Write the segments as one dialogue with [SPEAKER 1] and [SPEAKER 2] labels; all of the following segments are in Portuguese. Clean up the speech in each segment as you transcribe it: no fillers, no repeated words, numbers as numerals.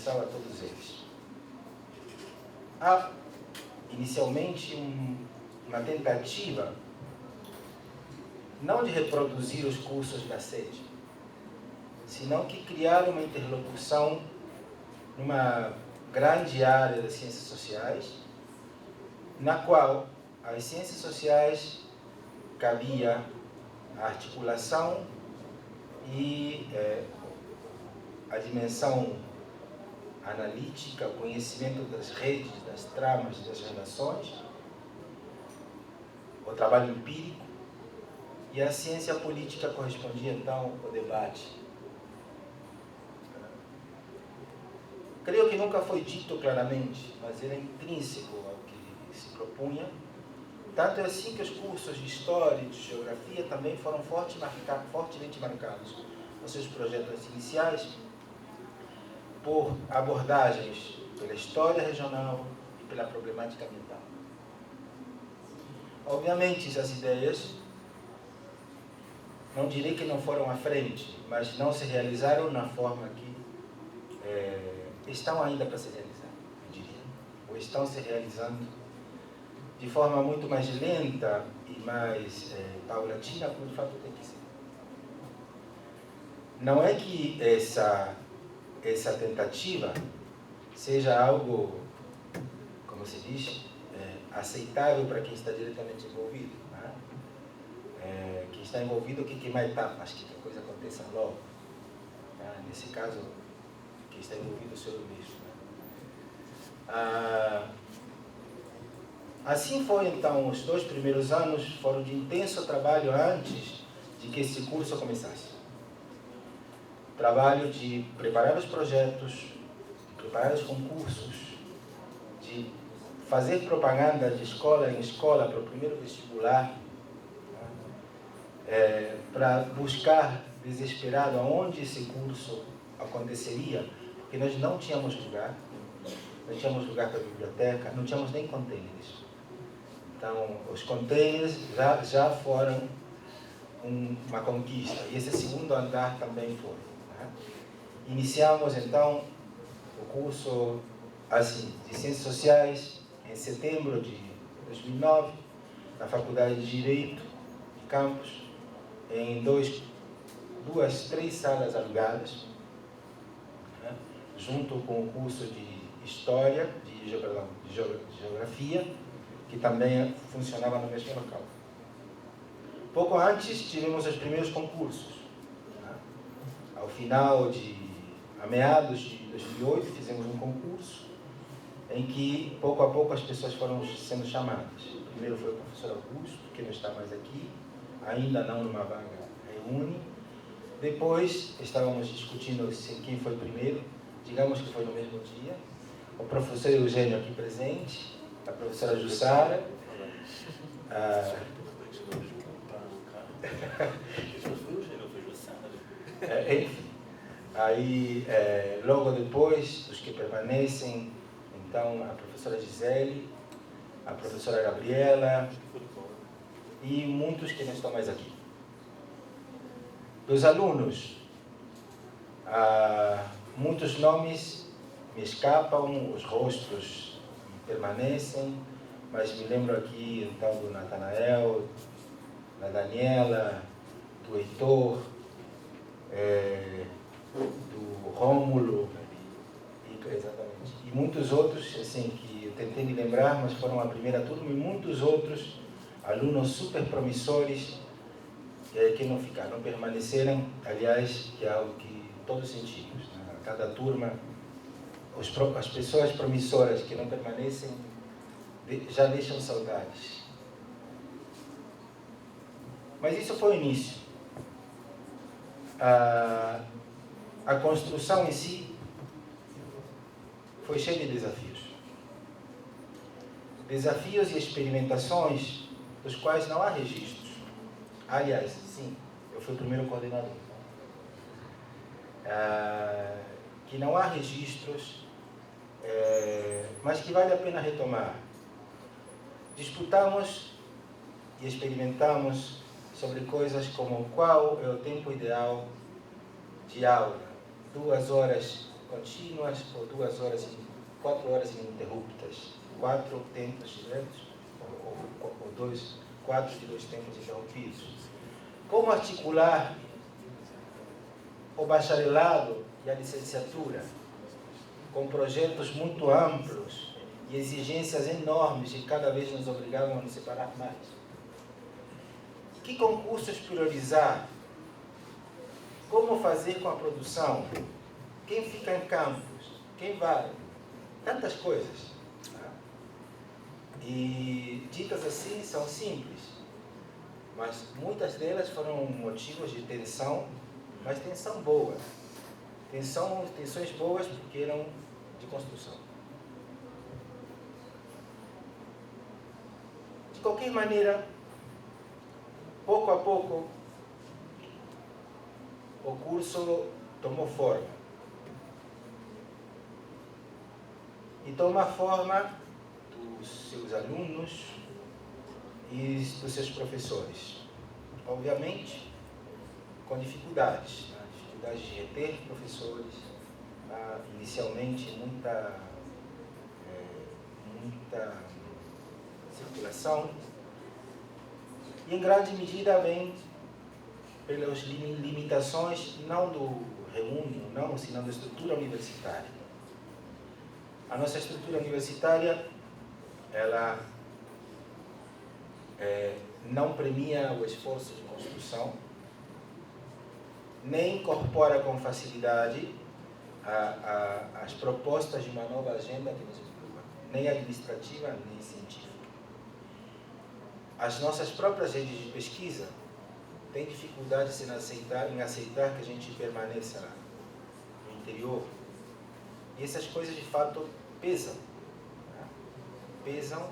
[SPEAKER 1] transversal a todos eles. Há, inicialmente, uma tentativa não de reproduzir os cursos da sede, senão que criar uma interlocução numa grande área das ciências sociais, na qual as ciências sociais cabia a articulação e a dimensão analítica, o conhecimento das redes, das tramas, das relações, o trabalho empírico, e a ciência política correspondia então ao debate. Creio que nunca foi dito claramente, mas era intrínseco ao que se propunha. Tanto é assim que os cursos de História e de Geografia também foram fortemente marcados nos seus projetos iniciais por abordagens pela história regional e pela problemática ambiental. Obviamente, essas ideias, não direi que não foram à frente, mas não se realizaram na forma que estão ainda para se realizar, eu diria. Ou estão se realizando de forma muito mais lenta e mais paulatina, como de fato tem que ser. Não é que essa tentativa seja algo, como se diz, aceitável para quem está diretamente envolvido. Né? Quem está envolvido quer queimar etapas, que a coisa aconteça logo. Né? Nesse caso, quem está envolvido é o senhor mesmo. Né? Assim foi, então, os 2 primeiros anos foram de intenso trabalho antes de que esse curso começasse. Trabalho de preparar os projetos, de preparar os concursos, de fazer propaganda de escola em escola para o primeiro vestibular, para buscar desesperado aonde esse curso aconteceria, porque nós não tínhamos lugar, não tínhamos lugar para a biblioteca, não tínhamos nem containers. Então, os containers já foram uma conquista, e esse segundo andar também foi. Né? Iniciamos, então, o curso assim, de Ciências Sociais em setembro de 2009, na Faculdade de Direito de Campos, em 3 salas alugadas, né? Junto com o curso de História, de Geografia, que também funcionava no mesmo local. Pouco antes, tivemos os primeiros concursos. Né? A meados de 2008, fizemos um concurso em que, pouco a pouco, as pessoas foram sendo chamadas. Primeiro foi o professor Augusto, que não está mais aqui, ainda não numa vaga reúne. Depois, estávamos discutindo quem foi primeiro, digamos que foi no mesmo dia. O professor Eugênio aqui presente, a professora Jussara, enfim. Aí, logo depois, os que permanecem, então, a professora Gisele, a professora Gabriela e muitos que não estão mais aqui. Dos alunos, muitos nomes me escapam, os rostos permanecem, mas me lembro aqui, então, do Natanael, da Daniela, do Heitor, do Rômulo, exatamente, e muitos outros, assim, que eu tentei me lembrar, mas foram a primeira turma, e muitos outros alunos super promissores que não ficaram, não permaneceram, aliás, que é algo que todos sentimos. Né? A cada turma, as pessoas promissoras que não permanecem já deixam saudades. Mas isso foi o início. A construção em si foi cheia de desafios. Desafios e experimentações dos quais não há registros. Aliás, sim, eu fui o primeiro coordenador. Que não há registros, mas que vale a pena retomar. Disputamos e experimentamos sobre coisas como qual é o tempo ideal de aula. 2 horas contínuas por 2 horas, 4 horas ininterruptas, 4 tempos diretos, ou 4 de 2 tempos interrompidos. Como articular o bacharelado e a licenciatura com projetos muito amplos e exigências enormes que cada vez nos obrigavam a nos separar mais? Que concursos priorizar? Como fazer com a produção? Quem fica em campos? Quem vai? Tantas coisas. E ditas assim são simples, mas muitas delas foram motivos de tensão, mas tensão boa. Tensões boas porque eram de construção. De qualquer maneira, pouco a pouco, o curso tomou forma. E toma forma dos seus alunos e dos seus professores. Obviamente, com dificuldades. Dificuldades de reter professores. Inicialmente, muita circulação. E, em grande medida, vem pelas limitações, não do reúno, não, senão da estrutura universitária. A nossa estrutura universitária, ela não premia o esforço de construção, nem incorpora com facilidade as propostas de uma nova agenda que nos inclua, nem administrativa, nem científica. As nossas próprias redes de pesquisa têm dificuldades em aceitar que a gente permaneça lá, no interior. E essas coisas, de fato, pesam. Pesam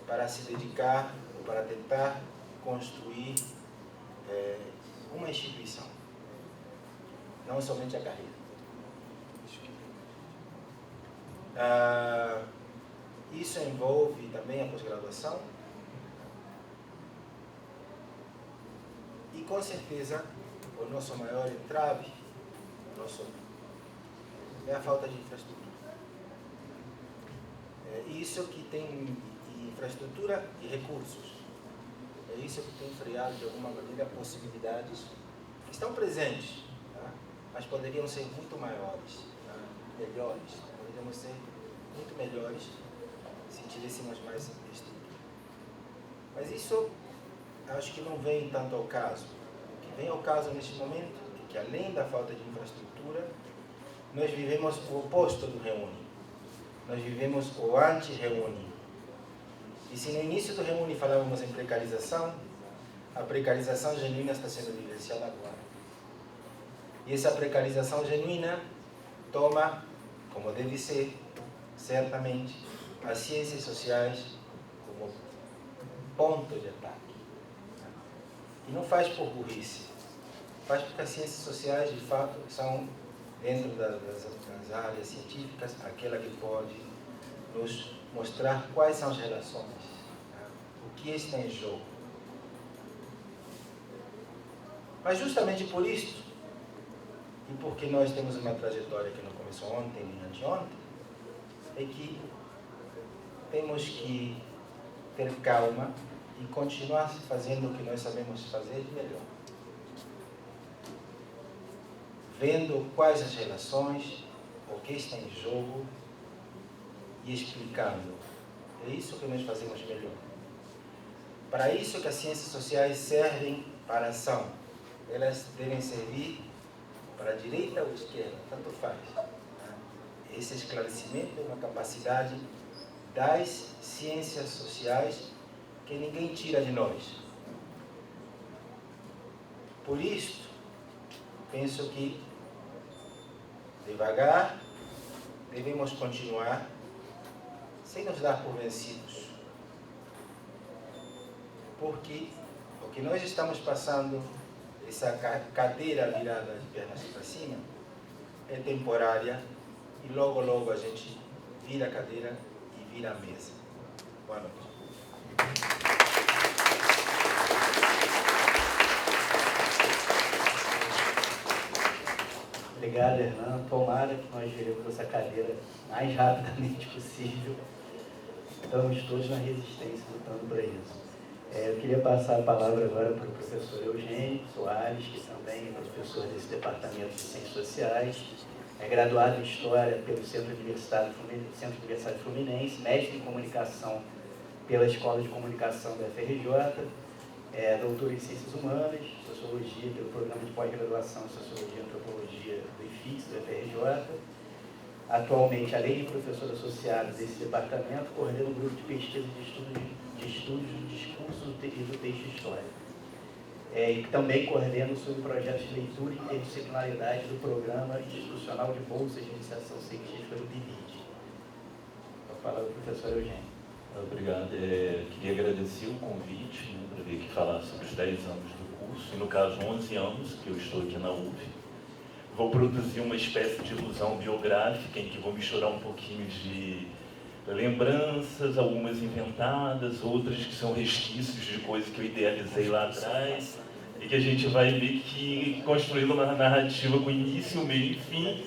[SPEAKER 1] para se dedicar, ou para tentar construir uma instituição. Não somente a carreira. Isso envolve também a pós-graduação. E, com certeza, o nosso maior entrave é a falta de infraestrutura. É isso que tem infraestrutura e recursos. É isso que tem freado, de alguma maneira, possibilidades que estão presentes, tá? Mas poderiam ser muito maiores, tá? Melhores. Poderiam ser muito melhores se tivéssemos mais estrutura. Mas isso, acho que não vem tanto ao caso. O que vem ao caso neste momento é que, além da falta de infraestrutura, nós vivemos o oposto do reúne. Nós vivemos o anti-reúne. E se no início do reúne falávamos em precarização, a precarização genuína está sendo vivenciada agora. E essa precarização genuína toma, como deve ser, certamente, as ciências sociais como ponto de ataque. E não faz por burrice, faz porque as ciências sociais, de fato, são, dentro das áreas científicas, aquela que pode nos mostrar quais são as relações, tá? O que está em jogo. Mas justamente por isso, e porque nós temos uma trajetória que não começou ontem nem anteontem, é que temos que ter calma e continuar fazendo o que nós sabemos fazer de melhor. Vendo quais as relações, o que está em jogo e explicando. É isso que nós fazemos melhor. Para isso que as ciências sociais servem para a ação. Elas devem servir para a direita ou esquerda, tanto faz. Esse esclarecimento é uma capacidade das ciências sociais que ninguém tira de nós. Por isso, penso que devagar devemos continuar sem nos dar por vencidos. Porque o que nós estamos passando, essa cadeira virada de pernas para cima, é temporária e logo, logo a gente vira a cadeira e vira a mesa. Boa noite.
[SPEAKER 2] Obrigado. Obrigado, Hernan. Tomara que nós veremos essa cadeira mais rapidamente possível. Estamos todos na resistência lutando para isso. Eu queria passar a palavra agora para o professor Eugênio Soares, que também é professor desse Departamento de Ciências Sociais, é graduado em História pelo Centro Universitário Fluminense, mestre em Comunicação pela Escola de Comunicação da FRJ, doutor em Ciências Humanas, Sociologia pelo Programa de Pós-Graduação em Sociologia e Antropologia do IFIX, da FRJ. Atualmente, além de professor associado desse departamento, coordena um grupo de pesquisa de estudos do discurso e do texto histórico. E também coordena sobre projetos de leitura e interdisciplinaridade do Programa Institucional de Bolsas de Iniciação Científica do PIBID. Vou falar do professor Eugênio.
[SPEAKER 3] Obrigado. Queria agradecer o convite, né, para vir aqui falar sobre os 10 anos do curso, e no caso 11 anos que eu estou aqui na UF. Vou produzir uma espécie de ilusão biográfica em que vou misturar um pouquinho de lembranças, algumas inventadas, outras que são resquícios de coisas que eu idealizei lá atrás, e que a gente vai ver que construindo uma narrativa com início, meio e fim,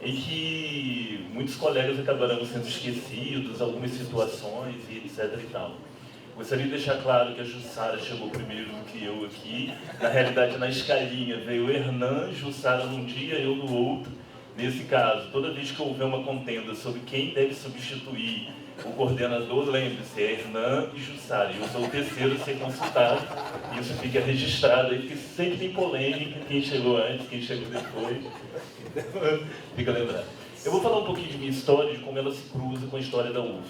[SPEAKER 3] em que muitos colegas acabarão sendo esquecidos, algumas situações e etc e tal. Gostaria de deixar claro que a Jussara chegou primeiro do que eu aqui. Na realidade, na escalinha veio o Hernan, Jussara num dia, eu no outro. Nesse caso, toda vez que houver uma contenda sobre quem deve substituir o coordenador, lembre-se, é Hernan e Jussara. Eu sou o terceiro a ser consultado. Isso fica registrado aí, porque sempre tem polêmica, quem chegou antes, quem chegou depois. Fica lembrado. Eu vou falar um pouquinho de minha história, de como ela se cruza com a história da UF.